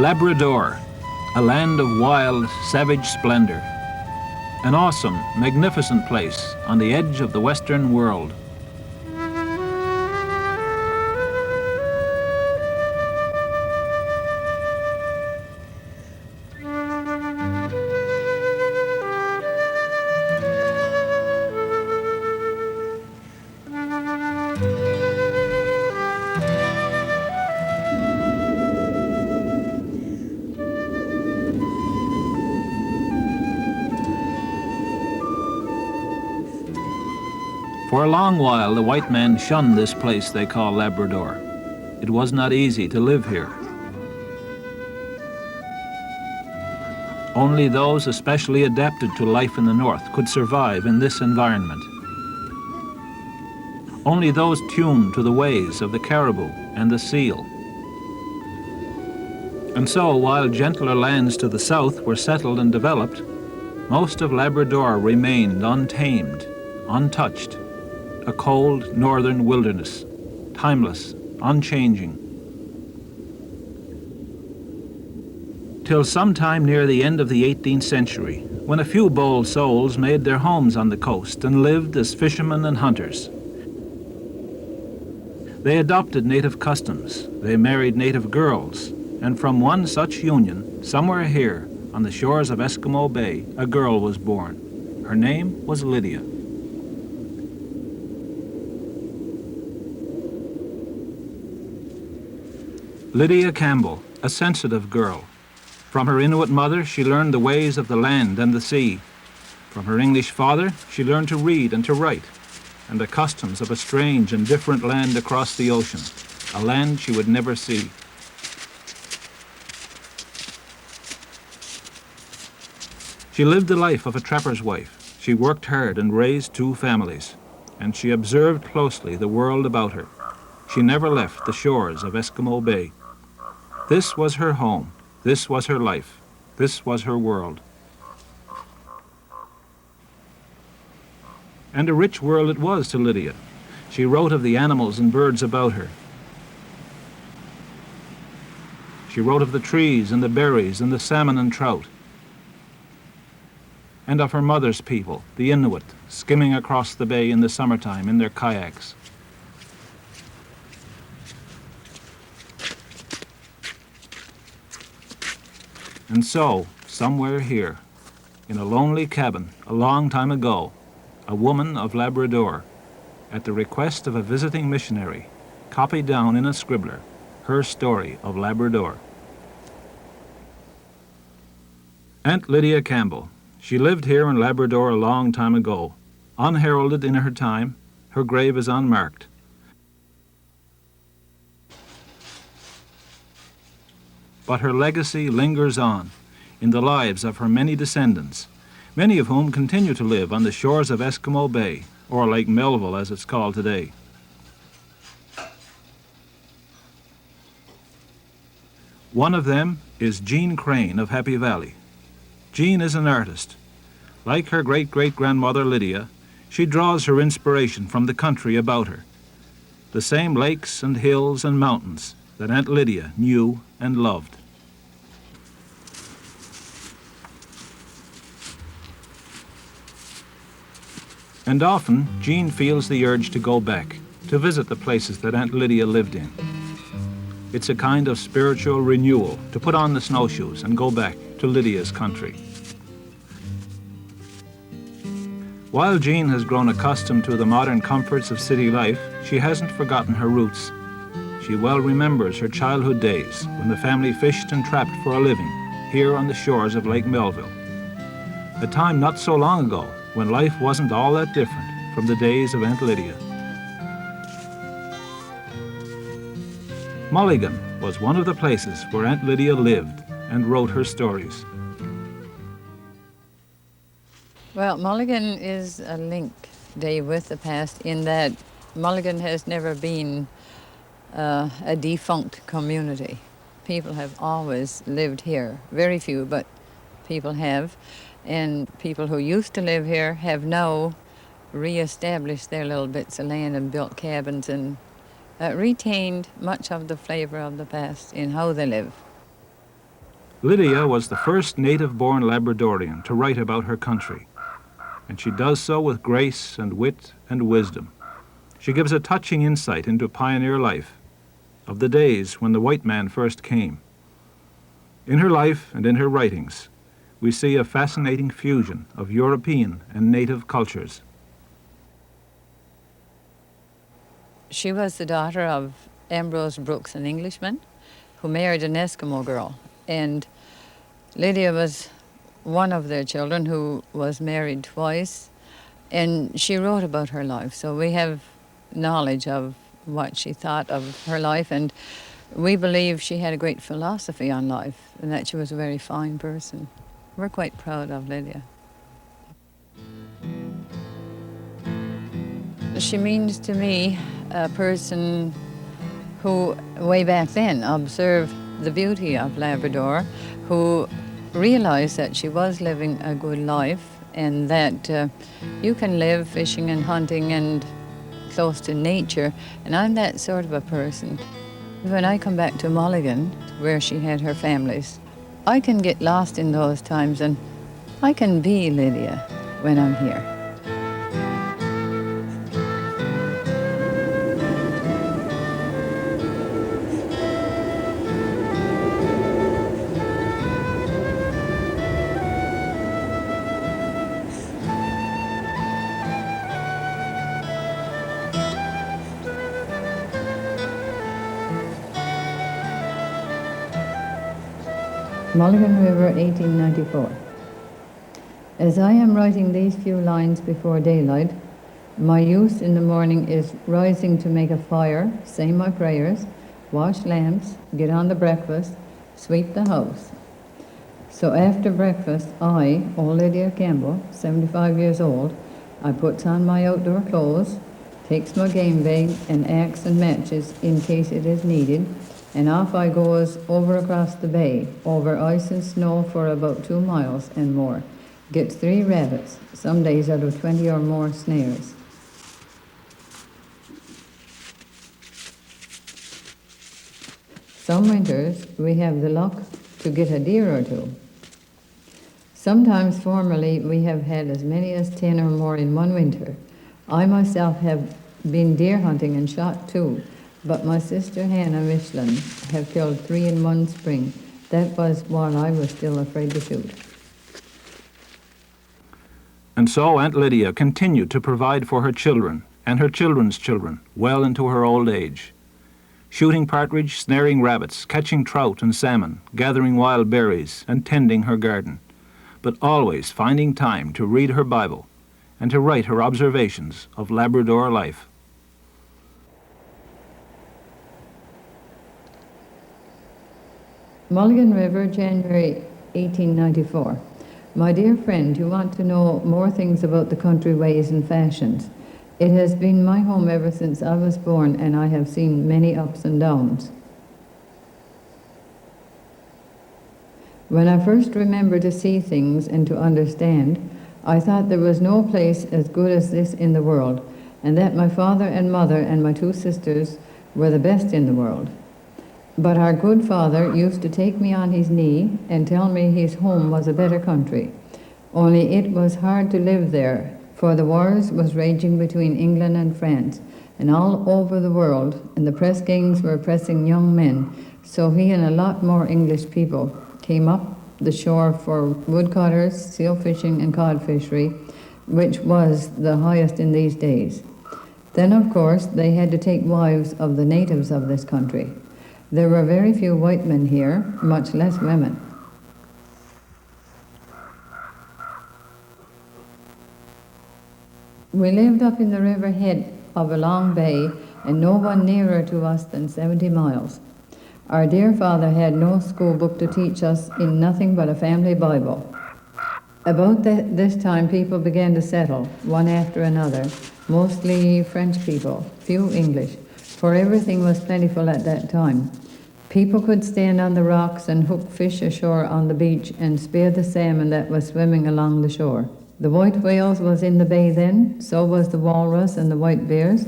Labrador, a land of wild, savage splendor. An awesome, magnificent place on the edge of the Western world. For a long while, the white man shunned this place they call Labrador. It was not easy to live here. Only those especially adapted to life in the north could survive in this environment. Only those tuned to the ways of the caribou and the seal. And so, while gentler lands to the south were settled and developed, most of Labrador remained untamed, untouched. A cold northern wilderness, timeless, unchanging. Till sometime near the end of the 18th century, when a few bold souls made their homes on the coast and lived as fishermen and hunters. They adopted native customs, they married native girls, and from one such union, somewhere here, on the shores of Eskimo Bay, a girl was born. Her name was Lydia. Lydia Campbell, a sensitive girl. From her Inuit mother, she learned the ways of the land and the sea. From her English father, she learned to read and to write, and the customs of a strange and different land across the ocean, a land she would never see. She lived the life of a trapper's wife. She worked hard and raised 2 families, and she observed closely the world about her. She never left the shores of Eskimo Bay. This was her home. This was her life. This was her world. And a rich world it was to Lydia. She wrote of the animals and birds about her. She wrote of the trees and the berries and the salmon and trout. And of her mother's people, the Inuit, skimming across the bay in the summertime in their kayaks. And so, somewhere here, in a lonely cabin a long time ago, a woman of Labrador, at the request of a visiting missionary, copied down in a scribbler her story of Labrador. Aunt Lydia Campbell. She lived here in Labrador a long time ago. Unheralded in her time, her grave is unmarked. But her legacy lingers on in the lives of her many descendants, many of whom continue to live on the shores of Eskimo Bay, or Lake Melville as it's called today. One of them is Jean Crane of Happy Valley. Jean is an artist. Like her great-great-grandmother Lydia, she draws her inspiration from the country about her, the same lakes and hills and mountains that Aunt Lydia knew and loved. And often, Jean feels the urge to go back, to visit the places that Aunt Lydia lived in. It's a kind of spiritual renewal to put on the snowshoes and go back to Lydia's country. While Jean has grown accustomed to the modern comforts of city life, she hasn't forgotten her roots. She well remembers her childhood days when the family fished and trapped for a living here on the shores of Lake Melville. A time not so long ago when life wasn't all that different from the days of Aunt Lydia. Mulligan was one of the places where Aunt Lydia lived and wrote her stories. Well, Mulligan is a link, Dave, with the past in that Mulligan has never been a defunct community. People have always lived here. Very few, but people have. And people who used to live here have now reestablished their little bits of land and built cabins and retained much of the flavor of the past in how they live. Lydia was the first native-born Labradorian to write about her country, and she does so with grace and wit and wisdom. She gives a touching insight into pioneer life of the days when the white man first came. In her life and in her writings, we see a fascinating fusion of European and native cultures. She was the daughter of Ambrose Brooks, an Englishman, who married an Eskimo girl. And Lydia was one of their children who was married twice. And she wrote about her life, so we have knowledge of what she thought of her life. And we believe she had a great philosophy on life and that she was a very fine person. We're quite proud of Lydia. She means to me a person who, way back then, observed the beauty of Labrador, who realized that she was living a good life and that you can live fishing and hunting and close to nature, and I'm that sort of a person. When I come back to Mulligan, where she had her families, I can get lost in those times and I can be Lydia when I'm here. Mulligan River, 1894. As I am writing these few lines before daylight, my use in the morning is rising to make a fire, say my prayers, wash lamps, get on the breakfast, sweep the house. So after breakfast, I, old Lydia Campbell, 75 years old, I puts on my outdoor clothes, takes my game bag and axe and matches in case it is needed, and off I goes over across the bay, over ice and snow for about 2 miles and more. Gets 3 rabbits, some days out of 20 or more snares. Some winters we have the luck to get a deer or 2. Sometimes formerly we have had as many as 10 or more in one winter. I myself have been deer hunting and shot 2. But my sister Hannah Michelin have killed 3 in one spring. That was while I was still afraid to shoot. And so Aunt Lydia continued to provide for her children and her children's children well into her old age. Shooting partridge, snaring rabbits, catching trout and salmon, gathering wild berries, and tending her garden, but always finding time to read her Bible and to write her observations of Labrador life. Mulligan River, January 1894. My dear friend, you want to know more things about the country ways and fashions. It has been my home ever since I was born, and I have seen many ups and downs. When I first remember to see things and to understand, I thought there was no place as good as this in the world, and that my father and mother and my 2 sisters were the best in the world. But our good father used to take me on his knee and tell me his home was a better country. Only it was hard to live there, for the wars was raging between England and France, and all over the world, and the press gangs were pressing young men, so he and a lot more English people came up the shore for woodcutters, seal fishing, and cod fishery, which was the highest in these days. Then, of course, they had to take wives of the natives of this country. There were very few white men here, much less women. We lived up in the river head of a long bay, and no one nearer to us than 70 miles. Our dear father had no school book to teach us in nothing but a family Bible. About this time, people began to settle, one after another, mostly French people, few English, for everything was plentiful at that time. People could stand on the rocks and hook fish ashore on the beach and spear the salmon that was swimming along the shore. The white whales was in the bay then, so was the walrus and the white bears.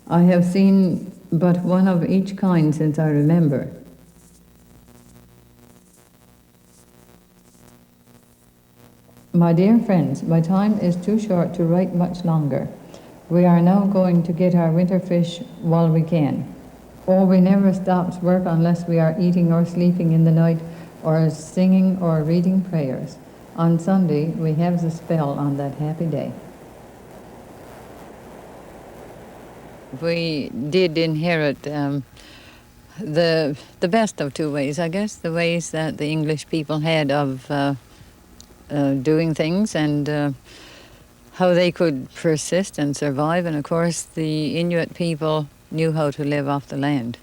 I have seen but one of each kind since I remember. My dear friends, my time is too short to write much longer. We are now going to get our winter fish while we can. Oh, we never stops work unless we are eating or sleeping in the night, or singing or reading prayers. On Sunday, we have the spell on that happy day. We did inherit the best of two ways, I guess. The ways that the English people had of doing things and how they could persist and survive. And of course, the Inuit people knew how to live off the land.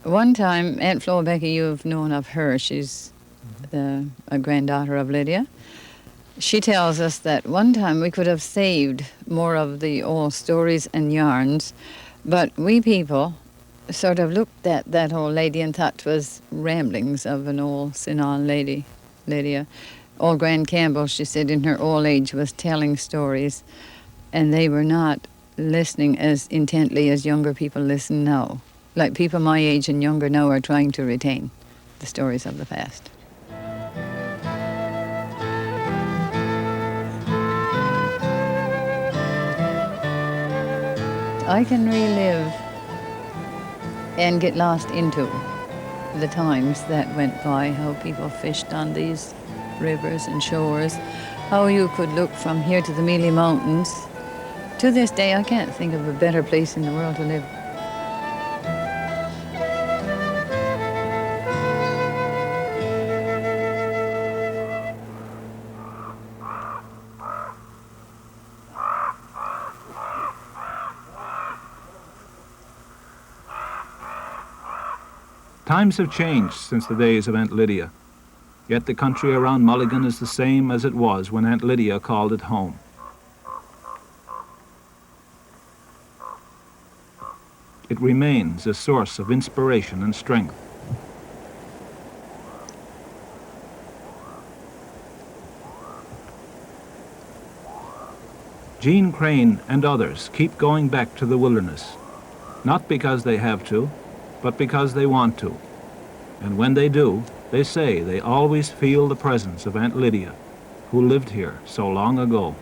One time, Aunt Becky, you've known of her. She's a granddaughter of Lydia. She tells us that one time we could have saved more of the old stories and yarns, but we people sort of looked at that old lady and thought it was ramblings of an old senile lady, Lydia. Old Gran Campbell, she said, in her old age was telling stories, and they were not listening as intently as younger people listen now. Like people my age and younger now are trying to retain the stories of the past. I can relive and get lost into the times that went by, how people fished on these rivers and shores, how you could look from here to the Mealy Mountains. To this day, I can't think of a better place in the world to live. Times have changed since the days of Aunt Lydia, yet the country around Mulligan is the same as it was when Aunt Lydia called it home. It remains a source of inspiration and strength. Jean Crane and others keep going back to the wilderness, not because they have to, but because they want to. And when they do, they say they always feel the presence of Aunt Lydia, who lived here so long ago.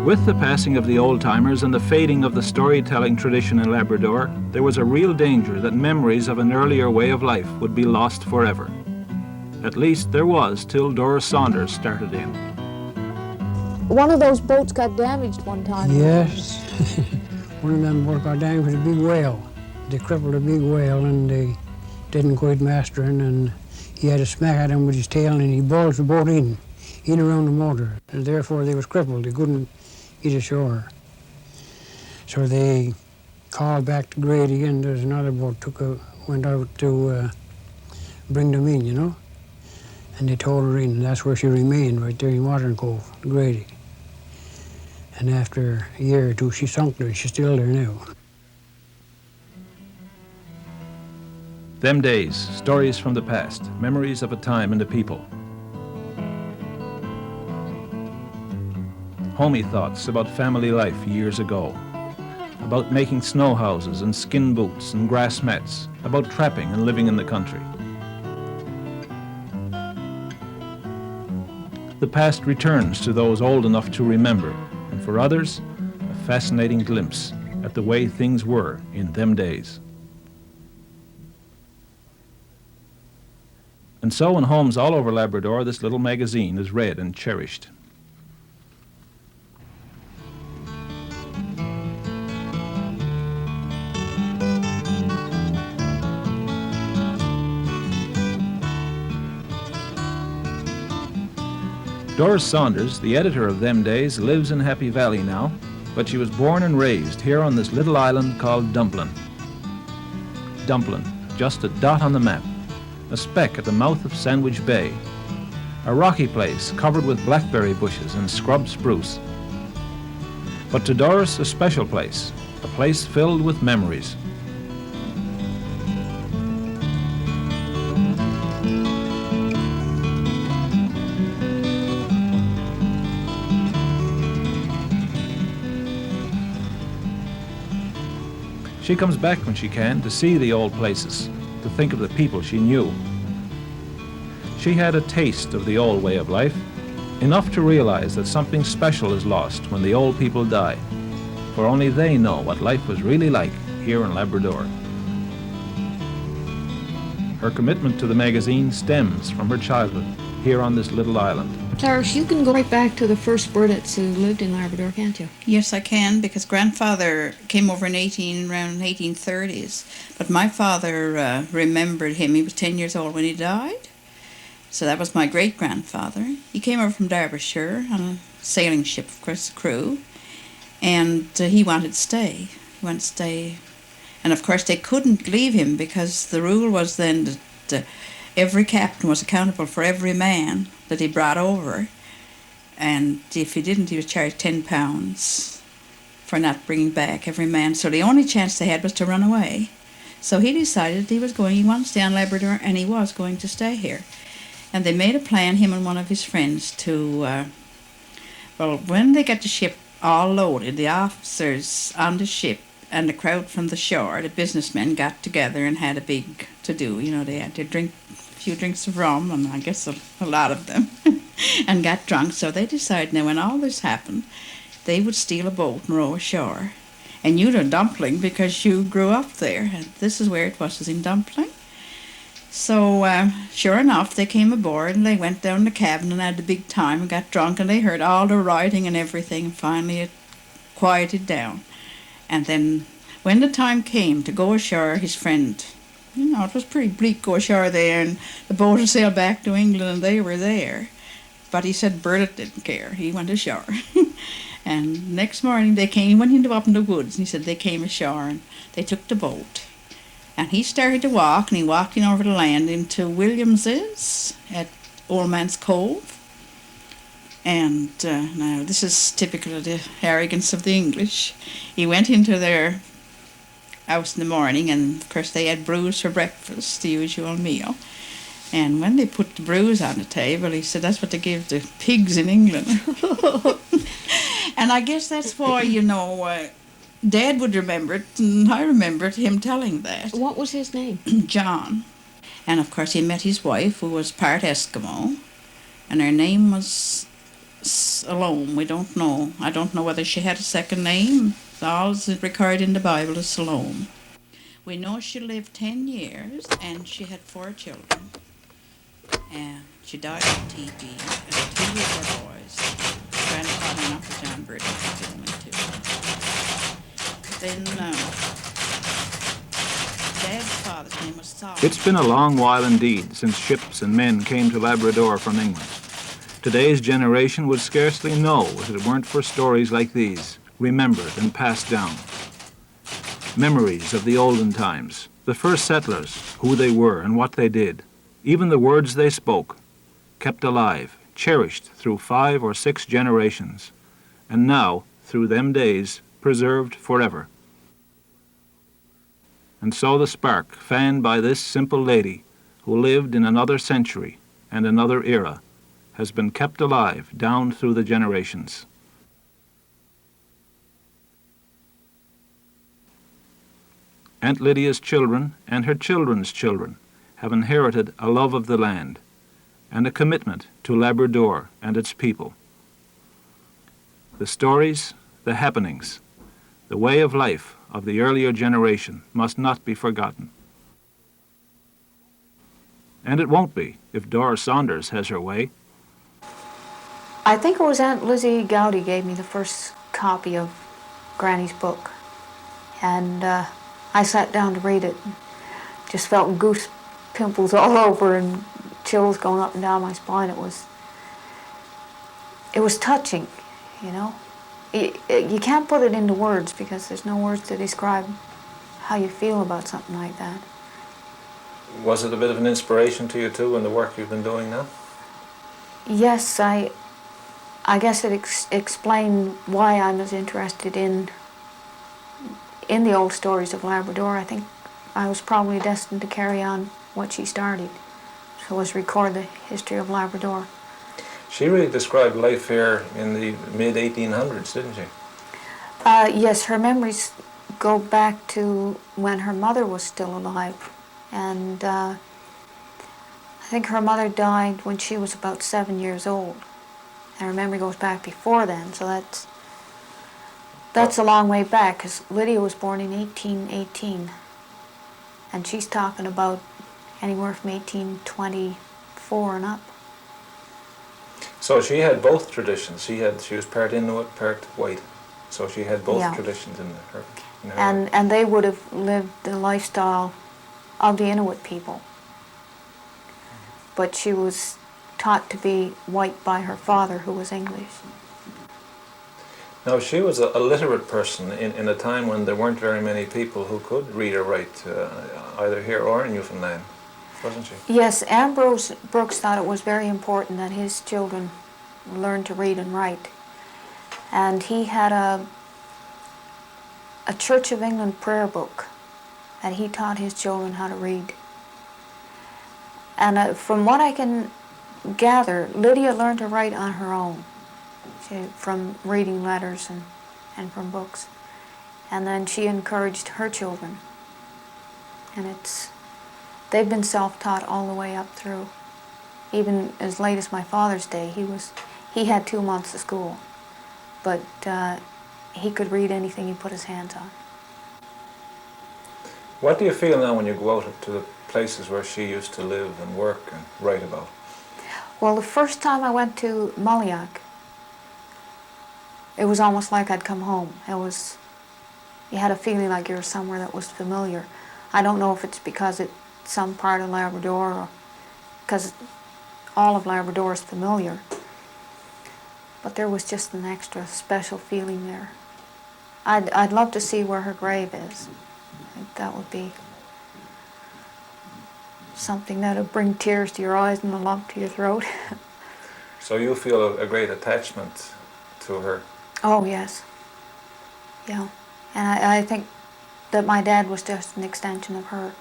With the passing of the old-timers and the fading of the storytelling tradition in Labrador, there was a real danger that memories of an earlier way of life would be lost forever. At least there was till Doris Saunders started in. One of those boats got damaged one time. Yes. One of them boats got damaged with a big whale. They crippled a big whale and they didn't quite master it, and he had a smack at him with his tail and he bulged the boat in around the motor, and therefore they was crippled. They couldn't get ashore. So they called back to Grady, and there's another boat went out to bring them in, you know. And they towed her in, and that's where she remained, right there in Watering Cove, Grady. And after a year or two, she sunk there. She's still there now. Them days, stories from the past, memories of a time and a people. Homey thoughts about family life years ago, about making snow houses and skin boots and grass mats, about trapping and living in the country. The past returns to those old enough to remember, and for others, a fascinating glimpse at the way things were in them days. And so in homes all over Labrador, this little magazine is read and cherished. Doris Saunders, the editor of them days, lives in Happy Valley now, but she was born and raised here on this little island called Dumplin. Dumplin, just a dot on the map, a speck at the mouth of Sandwich Bay, a rocky place covered with blackberry bushes and scrub spruce. But to Doris, a special place, a place filled with memories. She comes back when she can to see the old places, to think of the people she knew. She had a taste of the old way of life, enough to realize that something special is lost when the old people die, for only they know what life was really like here in Labrador. Her commitment to the magazine stems from her childhood here on this little island. Clarice, you can go right back to the first Burdetts who lived in Labrador, can't you? Yes, I can, because grandfather came over in around 1830s. But my father remembered him. He was 10 years old when he died. So that was my great-grandfather. He came over from Derbyshire on a sailing ship, of course, crew. And he wanted to stay. He wanted to stay. And of course they couldn't leave him, because the rule was then that every captain was accountable for every man that he brought over, and if he didn't, he was charged £10 for not bringing back every man. So the only chance they had was to run away. So he decided he wanted to stay on Labrador, and he was going to stay here. And they made a plan, him and one of his friends, to, when they got the ship all loaded, the officers on the ship and the crowd from the shore, the businessmen, got together and had a big to-do. You know, they had to drink a few drinks of rum, and I guess a lot of them, and got drunk. So they decided now when all this happened, they would steal a boat and row ashore. And you'd a dumpling because you grew up there. And this is where it was in Dumpling. So sure enough, they came aboard and they went down the cabin and had a big time and got drunk, and they heard all the rioting and everything, and finally it quieted down. And then when the time came to go ashore, his friend, you know, it was pretty bleak go ashore there, and the boat had sailed back to England and they were there. But he said Burdett didn't care. He went ashore. And next morning they came, he went into up in the woods, and he said they came ashore and they took the boat. And he started to walk, and he walked in over the land into Williams's at Old Man's Cove. And now this is typical of the arrogance of the English. He went into their house in the morning, and of course they had brews for breakfast, the usual meal. And when they put the brews on the table, he said that's what they give the pigs in England. And I guess that's why, you know, Dad would remember it, and I remembered him telling that. What was his name? John. And of course he met his wife, who was part Eskimo, and her name was Salome. We don't know. I don't know whether she had a second name. All is recorded in the Bible is Salome. We know she lived 10 years, and she had 4 children. And she died of TB, and the 2 were boys. Grandfather and Uncle John Burdett was the only 2. Then Dad's father's name was Saul. It's been a long while indeed since ships and men came to Labrador from England. Today's generation would scarcely know if it weren't for stories like these, remembered and passed down. Memories of the olden times, the first settlers, who they were and what they did, even the words they spoke, kept alive, cherished through 5 or 6 generations, and now, through them days, preserved forever. And so the spark, fanned by this simple lady, who lived in another century and another era, has been kept alive down through the generations. Aunt Lydia's children and her children's children have inherited a love of the land and a commitment to Labrador and its people. The stories, the happenings, the way of life of the earlier generation must not be forgotten. And it won't be if Dora Saunders has her way. I think it was Aunt Lizzie Gowdy gave me the first copy of Granny's book. And I sat down to read it. Just felt goose pimples all over and chills going up and down my spine. It was touching, you know. You can't put it into words because there's no words to describe how you feel about something like that. Was it a bit of an inspiration to you too in the work you've been doing now? Yes, I guess it explained why I'm as interested in the old stories of Labrador. I think I was probably destined to carry on what she started, so was record the history of Labrador. She really described life here in the mid-1800s, didn't she? Yes, her memories go back to when her mother was still alive. And I think her mother died when she was about 7 years old. And her memory goes back before then, so that's a long way back, because Lydia was born in 1818. And she's talking about anywhere from 1824 and up. So she had both traditions. She was part Inuit, part white. So she had both Yeah. traditions in her. And they would have lived the lifestyle of the Inuit people. But she was taught to be white by her father, who was English. Now, she was a literate person in a time when there weren't very many people who could read or write, either here or in Newfoundland, wasn't she? Yes, Ambrose Brooks thought it was very important that his children learn to read and write. And he had a Church of England prayer book that he taught his children how to read. And from what I can gather, Lydia learned to write on her own, from reading letters and from books. And then she encouraged her children. And they've been self-taught all the way up through. Even as late as my father's day, he had 2 months of school. But he could read anything he put his hands on. What do you feel now when you go out to the places where she used to live and work and write about? Well, the first time I went to Mulliach, it was almost like I'd come home. You had a feeling like you were somewhere that was familiar. I don't know if it's because it's some part of Labrador or because all of Labrador is familiar. But there was just an extra special feeling there. I'd love to see where her grave is. I think that would be something that would bring tears to your eyes and a lump to your throat. So you feel a great attachment to her? Oh, yes. Yeah. And I think that my dad was just an extension of her.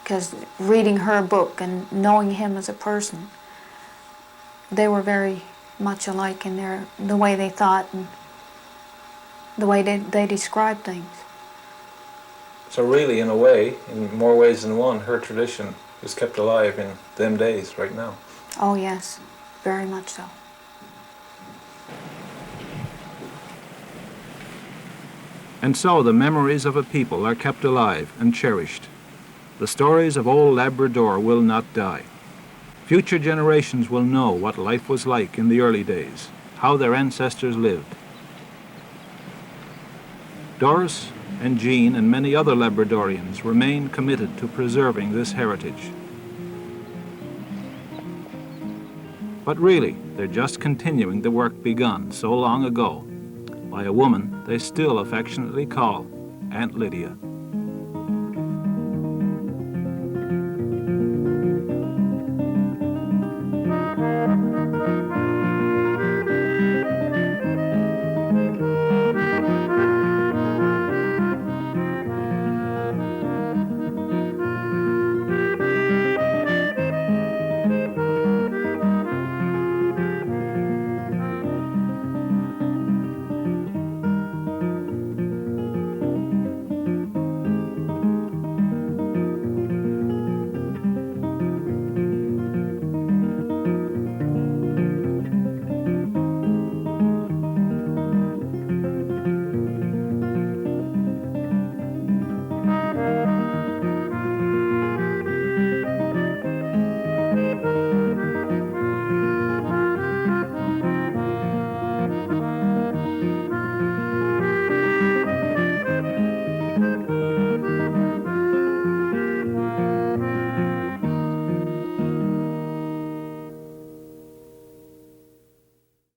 Because reading her book and knowing him as a person, they were very much alike in the way they thought and the way they described things. So really, in a way, in more ways than one, her tradition is kept alive in them days right now. Oh, yes. Very much so. And so the memories of a people are kept alive and cherished. The stories of old Labrador will not die. Future generations will know what life was like in the early days, how their ancestors lived. Doris and Jean and many other Labradorians remain committed to preserving this heritage. But really, they're just continuing the work begun so long ago by a woman they still affectionately call Aunt Lydia.